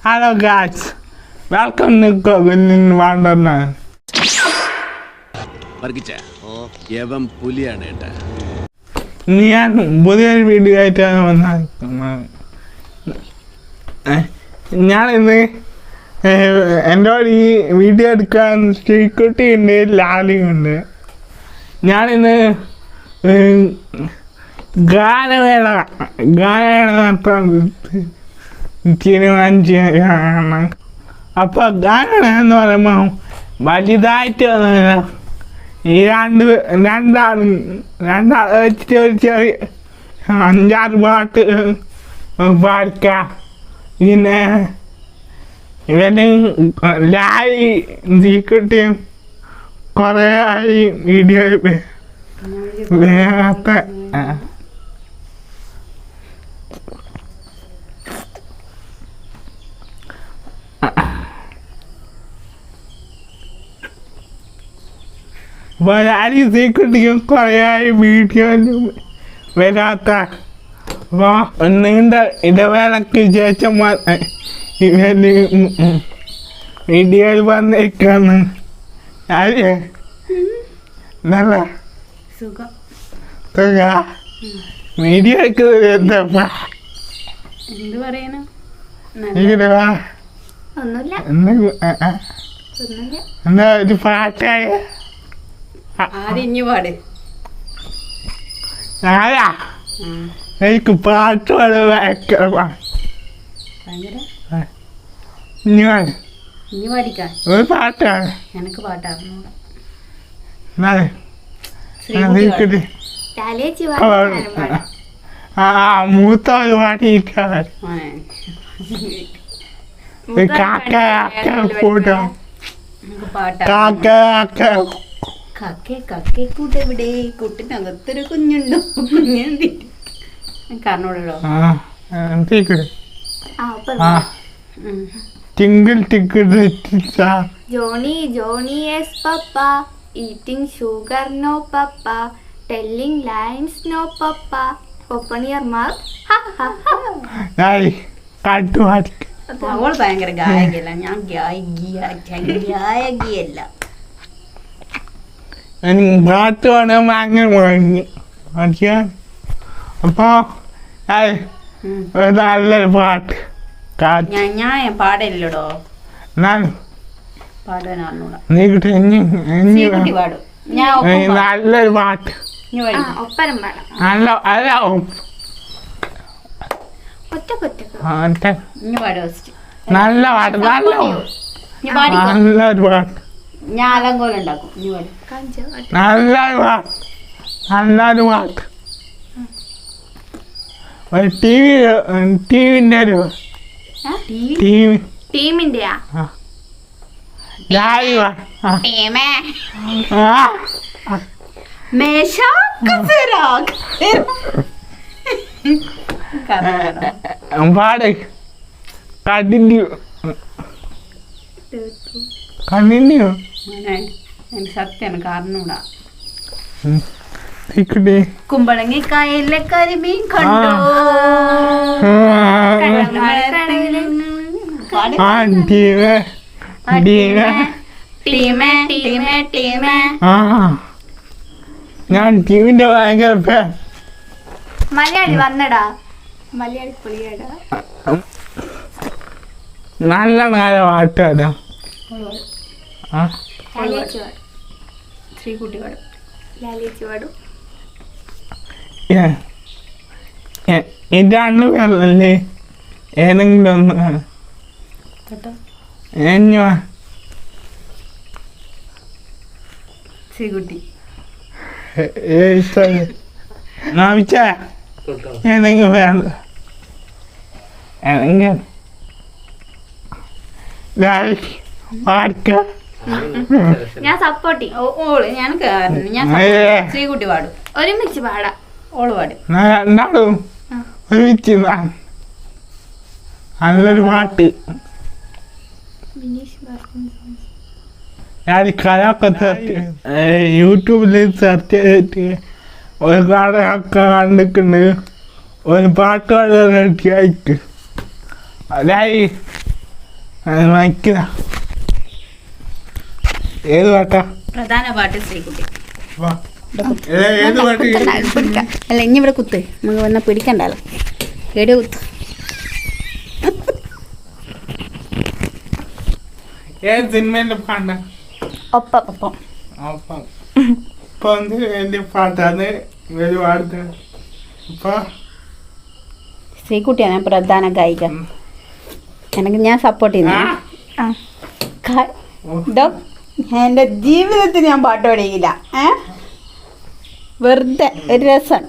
Hello guys, welcome to cooking wonderland. ഞാൻ പുതിയൊരു video ആയിട്ടാണ് വന്നിരിക്കുന്നത്. ഞാനിന്ന് എൻ്റെ ഈ വീഡിയോ എടുക്കാൻ ശ്രീകുട്ടിയുണ്ട്, ലാലിയുണ്ട്. ഞാനിന്ന് ഗാനമേള നടത്താൻ തീരുമാനിച്ചാണ്. അപ്പോൾ ഗാനമേള എന്ന് പറയുമ്പോൾ വലുതായിട്ട് ഈ രണ്ടാൾ വെച്ചിട്ട് ഒരു ചെറിയ 5-6 പാട്ട് പാടിക്കാം. പിന്നെ ഇവന് ലായി തീക്കുട്ടിയും കുറേ ആയി വീഡിയോ വേഗത്ത ലാലി തീക്കുട്ടിയും കുറേ ആയി വീഡിയോയിലും വരാത്ത. അപ്പോൾ നീണ്ട ഇടവേളയ്ക്ക് ശേഷം ഇവന് വീഡിയോയിൽ വന്നിരിക്കാന്ന്. നല്ല വീഡിയോ എന്താ എന്താ ഒരു പാട്ടായ എനിക്ക് പാട്ട് ഒരു പാട്ടാണ്. എനിക്ക് പാട്ടാണ് മൂത്ത ഒരു പാട്ടിരിക്കാൻ ഫോട്ടോ കൂട്ടെവിടെ കൂട്ടിനകത്തൊരു കുഞ്ഞുണ്ടോ കാരണോടോ twinkle twinkle Johnny, Johnny yes papa, eating sugar no papa, telling lies no papa, open your mouth ha ha ha. അവൾ ഭയങ്കര ഗായകയല്ല, ഞാൻ ഗായകിയല്ല. പാട്ട് പാടാൻ ഭയങ്കര മുഴങ്ങി. അപ്പോ നല്ലൊരു പാട്ട് ഞാൻ പാടില്ലടോ. നല്ലൊരു പാട്ട് ഒപ്പരം പാടാം. നല്ല അല്ല നല്ല പാട്ട് നല്ലൊരു പാട്ട് ഞാൻ അലങ്കോലം ഉണ്ടാക്കും. നല്ലൊരു പാട്ട് നല്ലൊരു പാട്ട്. ടീമിന്റെ ഒരു ടീമിന്റെയാ പാട് കണ്ടിന്യൂ സത്യാണ് കാരണൂടാ. കുമ്പളങ്ങിക്കായലിലെ കരിമീൻ കണ്ടോ ഞാൻ ടീമിന്റെ ഭയങ്കര മലയാളി വന്നടാ, മലയാളി പൊളിയടാ. നല്ല നല്ല പാട്ടാടാ. ശ്രീകുട്ടി പാടും, ലാലിയേച്ചി പാടും. ഇതാണ് പേരല്ലേ ഏതെങ്കിലും ഒന്ന് ശ്രീകുട്ടി ഏതെങ്കിലും വേണ്ട ഏതെങ്കിലും ഞാൻ സപ്പോർട്ട് ഓള് ഞാൻ ശ്രീകുട്ടി പാടും. ഒരുമിച്ച് പാടാം. ഓള് പാടും. രണ്ടാളും ഒരുമിച്ച് നല്ലൊരു പാട്ട്. ഞാൻ കഥയൊക്കെ യൂട്യൂബിൽ സെർച്ച് ചെയ്തിട്ട് ഒരു കഥയൊക്കെ കണ്ടിട്ടുണ്ട്. ഒരു പാട്ട് റെഡി ആയിട്ട് അതായി വായിക്കുന്ന ഏത് പാട്ടാ? പ്രധാന പാട്ട് ശ്രീകുട്ടി. വാ. ഏത് പാട്ട്? പിടിക്കാം. അല്ല ഇനി ഇവിടെ കുത്ത്, നമുക്ക് വന്നാൽ പിടിക്കണ്ടല്ലോ. എവിടെ കുത്ത്? ഏത് സിനിമേന്റെ പാട്ടാ? ഒപ്പം. ഒപ്പം. അപ്പം ഇപ്പൊ എന്റെ പാട്ടാണ് ഒരു പാട്ട്. ഇപ്പൊ ശ്രീകുട്ടിയാണ് പ്രധാന ഗായിക. എനിക്ക് ഞാൻ സപ്പോർട്ട് ചെയ്യുന്നു. എൻ്റെ ജീവിതത്തിൽ ഞാൻ പാട്ട് പാടിയില്ല. വെറുതെ ഒരു രസം.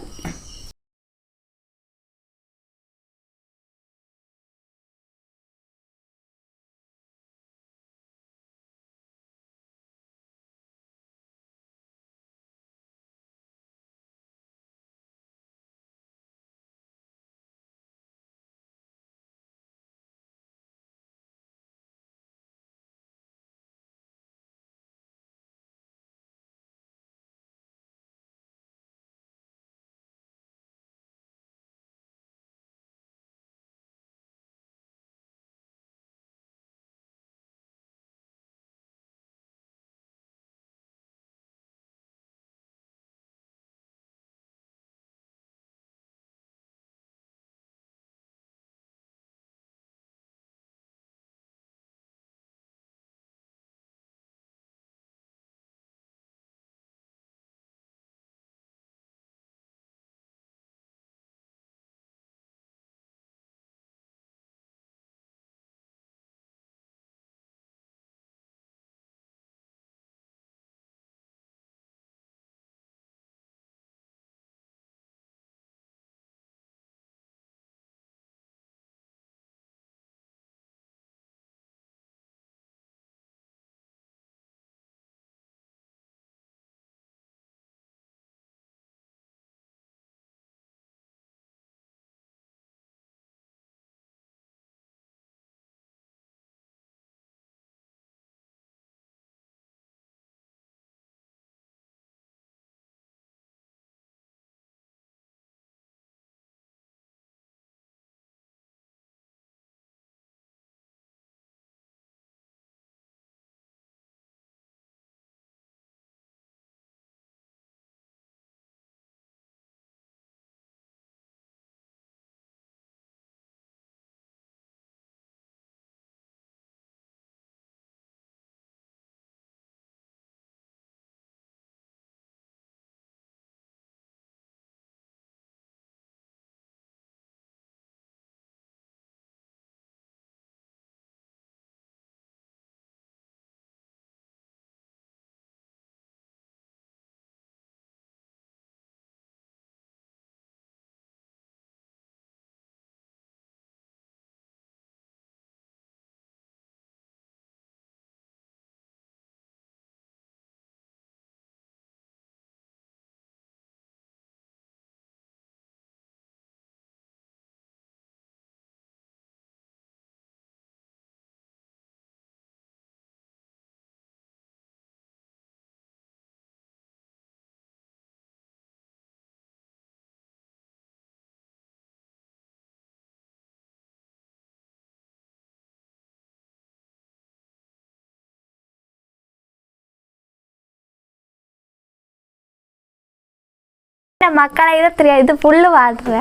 മക്കളെ ഇത് ഫുള്ള് പാടുക.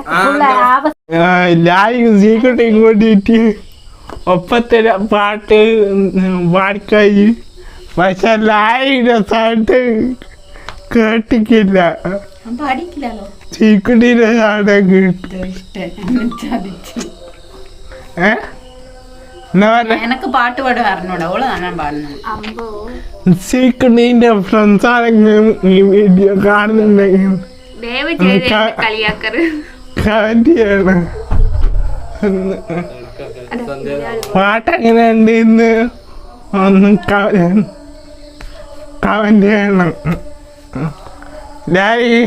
സീക്രട്ട് ഇങ്ങോട്ടിട്ട് ഒപ്പത്തിലെ പാട്ട് പാടിക്കഴിഞ്ഞ് പക്ഷെ ലായിയുടെ സാട്ട് കേട്ടിക്കില്ല. സീക്രട്ടിന്റെ സാട്ട് എനക്ക് പാട്ട് പാടാൻ അറിഞ്ഞൂടാ. ഓള് കാണാൻ പാടുന്നു. സീക്രട്ടിന്റെ ഫ്രണ്ട്സ് ആരെങ്കിലും ഈ വീഡിയോ കാണുന്നുണ്ടെങ്കിൽ കമന്റ് ചെയ്യണം. പാട്ടെങ്ങനെയുണ്ട് ഇന്ന് ഒന്ന് കമന്റ് ചെയ്യണം. ഡാഡി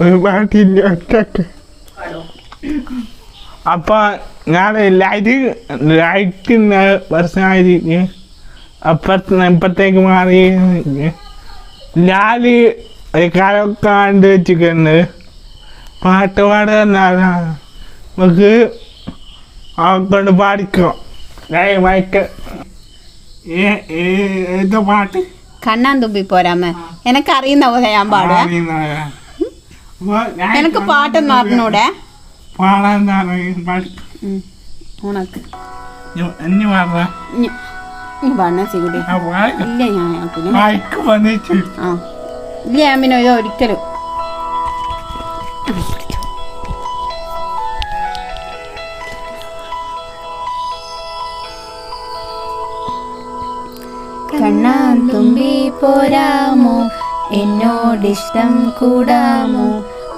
ഒരു പാട്ടില്ല ഒറ്റക്ക്. അപ്പൊ ഞാൻ ലൈറ്റിന് പ്രശ്നമായിരിക്കും. ഇപ്പത്തേക്ക് മാറി ലാല് ഒരു കരൊക്കെ കണ്ടു വെച്ചിട്ടുണ്ട്. പാട്ട് പാടുക നമുക്ക് അവക്കൊണ്ട് പാടിക്കോ മയക്ക് ഏതാ പാട്ട് കണ്ണാൻ തുമ്പി പോരാമേ എനക്കറിയുന്ന പോലെ ഞാൻ പാടുക എനക്ക് പാട്ടൊന്നും അറിഞ്ഞൂടെ പാടാൻ പാടി ഉണക്ക് ഇനി പാടാ നീ പാടണ സിഗുടി ഇല്ല ഞാൻ പിന്നെ മയക്ക് വന്നിട്ട് ആ ഇല്ല ഞാൻ പിന്നെ ഇത് ഒരിക്കലും കണ്ണാൻ തുമ്പി പോരാമോ എന്നോടിഷ്ടം കൂടാമോ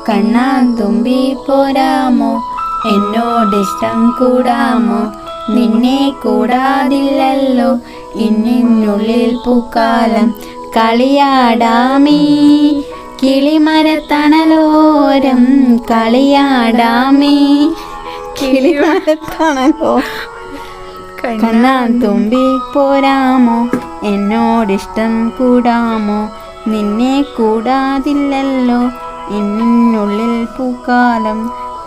കണ്ണാൻ തുമ്പി പോരാമോ എന്നോടിഷ്ടം കൂടാമോ നിന്നെ കൂടാതില്ലല്ലോ ഇന്നിനുള്ളിൽ പൂക്കാലം കളിയാടാമീ കിളിമരത്തണലോരം കളിയാടാമീ കിളിമരത്തണലോ കണ്ണാൻ തുമ്പി പോരാമോ എന്നോടിഷ്ടം കൂടാമോ നിന്നെ കൂടാതില്ലല്ലോ എന്നിനുള്ളിൽ പൂക്കാലം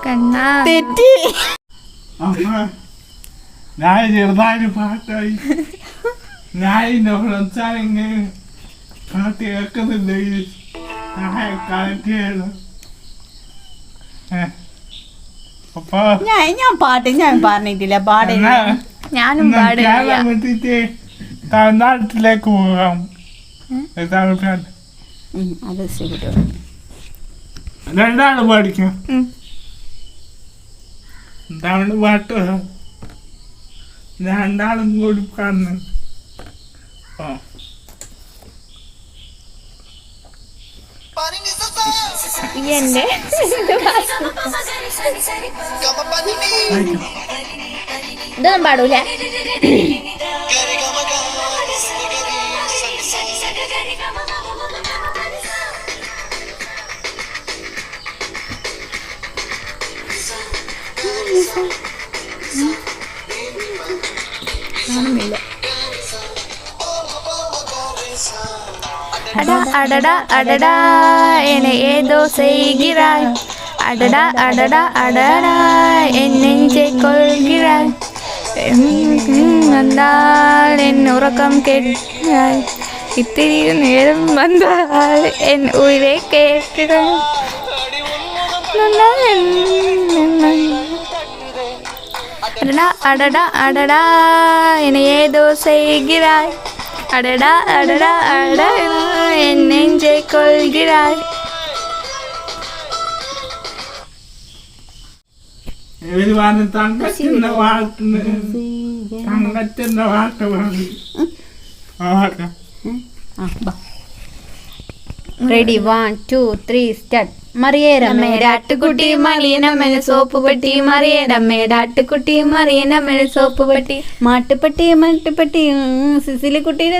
കണ്ണാ തെറ്റി ഞാൻ ചെറുതായിട്ട് പാട്ടായി ഞാൻ എൻ്റെ ഫ്രണ്ട്സാണെങ്കിൽ പാട്ട് കേൾക്കുന്നുണ്ടെങ്കിൽ കണക്ട് ചെയ്യണം അപ്പൊ ഞാൻ പാട്ട് ഞാൻ പറഞ്ഞിട്ടില്ല പാടില്ല ഞാനും പാടില്ല വിട്ടിട്ട് തമിഴ്നാട്ടിലേക്ക് പോകാം തമിഴ്നാട് അത് ശരി രണ്ടാണ് പാടിക്കാം തമിഴ് പാട്ട് രണ്ടാളും കൂടി കാണുന്നു എന്റെ ഇതൊന്നും പാടൂല அடடா அடடா அடடா என ஏதோ செய்கிறாய் அடடா அடடா அடடா என் நெஞ்சை கொள்கிறாய் வந்தால் என் உறக்கம் கேட்கிறாய் இத்திரி நேரம் வந்தால் என் உயிரை கேட்கிறாய் அடடா அடடா அடடா என ஏதோ செய்கிறாய் அடடா அடடா அடடா என் நெஞ்சை கொள்கிறாய் ഇവര് പറഞ്ഞ തങ്കത്തിന്റെ പാട്ടിന് തങ്കത്തിന്റെ പാട്ട് പാടി റെഡി 1 2 3 സ്റ്റാർട്ട് മറിയേരമ്മയുടെ ആട്ടുകുട്ടി മറിയനമ്മന് സോപ്പ് പെട്ടി മറിയടമ്മയുടെ ആട്ടുകുട്ടി മറിയനമ്മന് സോപ്പ് പെട്ടി മാട്ടുപ്പെട്ടി മാട്ടുപ്പെട്ടി സിസിലി കുട്ടിയുടെ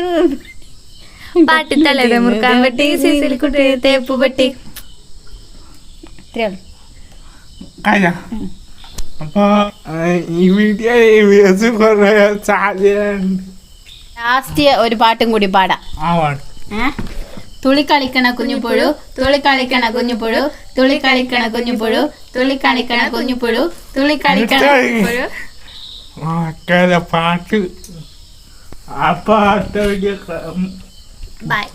പാട്ടിത്തലത് മുറുക്കാൻ പെട്ടി സിസിൽ കുട്ടി തേപ്പ് പെട്ടി കഴിയാ അപ്പൊ ഈ വീഡിയോ കുറെ സാധ്യതയുണ്ട് ലാസ്റ്റ് ഒരു പാട്ടും കൂടി പാടാം ആ പാട്ട് തുളി കളിക്കണ കുഞ്ഞുപുഴു തുളി കളിക്കണ കുഞ്ഞുപുഴു തുളി കളിക്കണ കുഞ്ഞുപുഴു തുളി കളിക്കണ കുഞ്ഞുപുഴു തുളി കളിക്കണ കുഞ്ഞുപുഴു പാട്ട് ആ പാട്ട് ബൈ